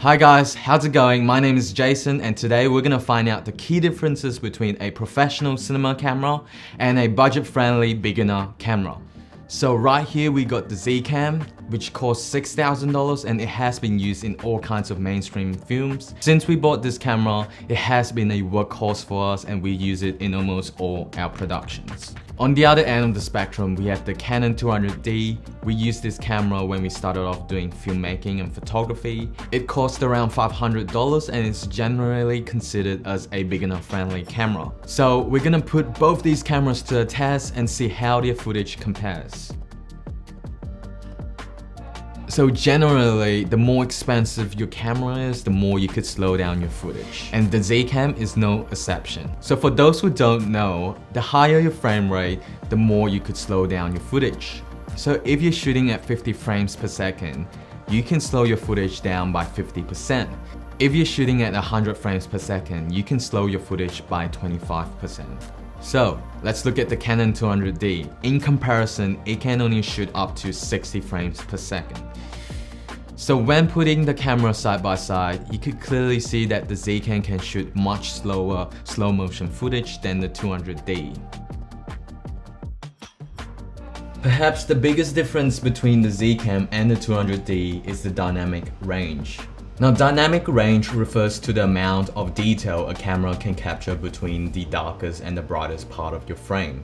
Hi guys, how's it going? My name is Jason and today we're gonna find out the key differences between a professional cinema camera and a budget-friendly beginner camera. So right here we got the Z-Cam, which costs $6,000 and it has been used in all kinds of mainstream films. Since we bought this camera, it has been a workhorse for us and we use it in almost all our productions. On the other end of the spectrum, we have the Canon 200D. We used this camera when we started off doing filmmaking and photography. It cost around $500 and it's generally considered as a beginner-friendly camera. So we're gonna put both these cameras to a test and see how their footage compares. So generally, the more expensive your camera is, the more you could slow down your footage. And the Z-Cam is no exception. So for those who don't know, the higher your frame rate, the more you could slow down your footage. So if you're shooting at 50 frames per second, you can slow your footage down by 50%. If you're shooting at 100 frames per second, you can slow your footage by 25%. So let's look at the Canon 200D. In comparison, it can only shoot up to 60 frames per second. So when putting the camera side by side, you could clearly see that the Z-Cam can shoot much slower slow motion footage than the 200D. Perhaps the biggest difference between the Z-Cam and the 200D is the dynamic range. Now, dynamic range refers to the amount of detail a camera can capture between the darkest and the brightest part of your frame.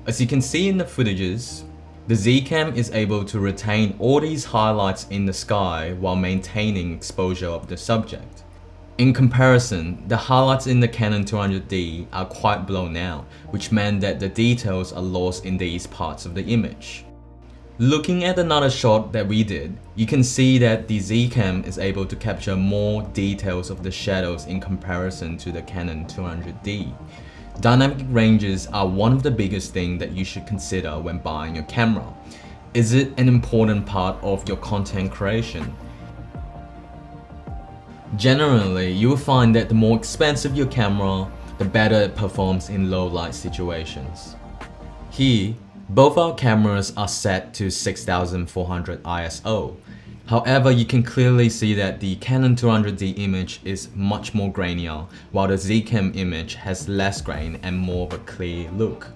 As you can see in the footages, the Z-Cam is able to retain all these highlights in the sky while maintaining exposure of the subject. In comparison, the highlights in the Canon 200D are quite blown out, which meant that the details are lost in these parts of the image. Looking at another shot that we did, you can see that the Z-Cam is able to capture more details of the shadows in comparison to the Canon 200D. Dynamic ranges are one of the biggest things that you should consider when buying a camera. Is it an important part of your content creation? Generally, you will find that the more expensive your camera, the better it performs in low light situations. Here, both our cameras are set to 6400 ISO. However, you can clearly see that the Canon 200D image is much more grainier, while the Z-Cam image has less grain and more of a clear look.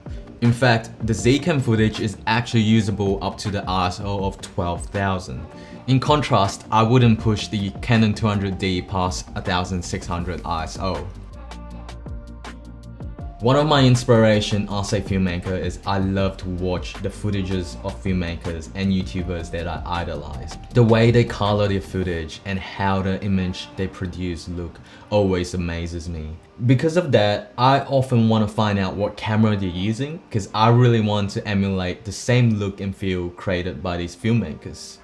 In fact, the Z-Cam footage is actually usable up to the ISO of 12,000. In contrast, I wouldn't push the Canon 200D past 1600 ISO. One of my inspiration as a filmmaker is I love to watch the footages of filmmakers and YouTubers that I idolize. The way they color their footage and how the image they produce look always amazes me. Because of that, I often want to find out what camera they're using because I really want to emulate the same look and feel created by these filmmakers.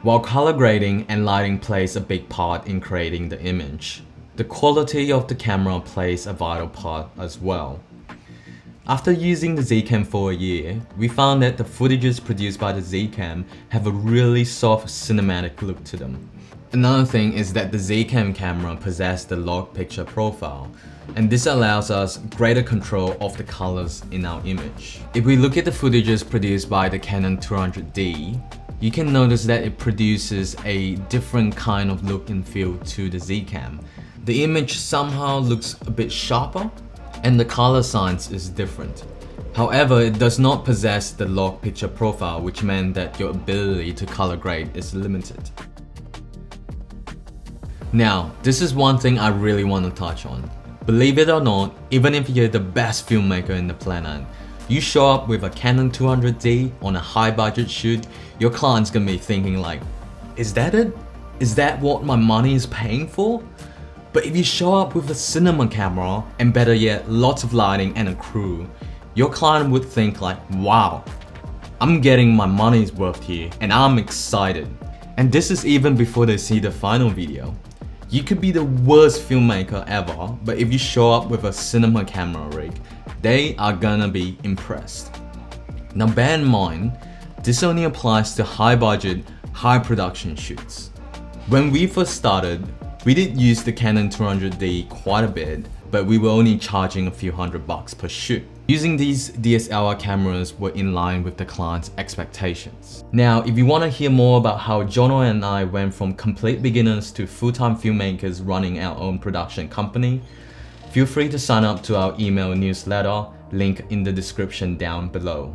While color grading and lighting plays a big part in creating the image, the quality of the camera plays a vital part as well. After using the Z-Cam for a year, we found that the footages produced by the Z-Cam have a really soft cinematic look to them. Another thing is that the Z-Cam camera possesses the log picture profile, and this allows us greater control of the colors in our image. If we look at the footages produced by the Canon 200D, you can notice that it produces a different kind of look and feel to the Z-Cam. The image somehow looks a bit sharper and the color science is different. However, it does not possess the log picture profile, which meant that your ability to color grade is limited. Now, this is one thing I really want to touch on. Believe it or not, even if you're the best filmmaker in the planet, you show up with a Canon 200D on a high budget shoot, your client's gonna be thinking like, is that it? Is that what my money is paying for? But if you show up with a cinema camera, and better yet, lots of lighting and a crew, your client would think like, wow, I'm getting my money's worth here and I'm excited. And this is even before they see the final video. You could be the worst filmmaker ever, but if you show up with a cinema camera rig, they are gonna be impressed. Now bear in mind, this only applies to high budget, high production shoots. When we first started, we did use the Canon 200D quite a bit, but we were only charging a few $100 per shoot. Using these DSLR cameras were in line with the client's expectations. Now, if you want to hear more about how Jono and I went from complete beginners to full-time filmmakers running our own production company, feel free to sign up to our email newsletter, link in the description down below.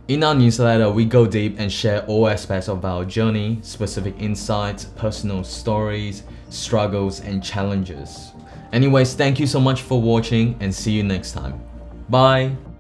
In our newsletter, we go deep and share all aspects of our journey, specific insights, personal stories, struggles, and challenges. Anyways, thank you so much for watching and see you next time. Bye!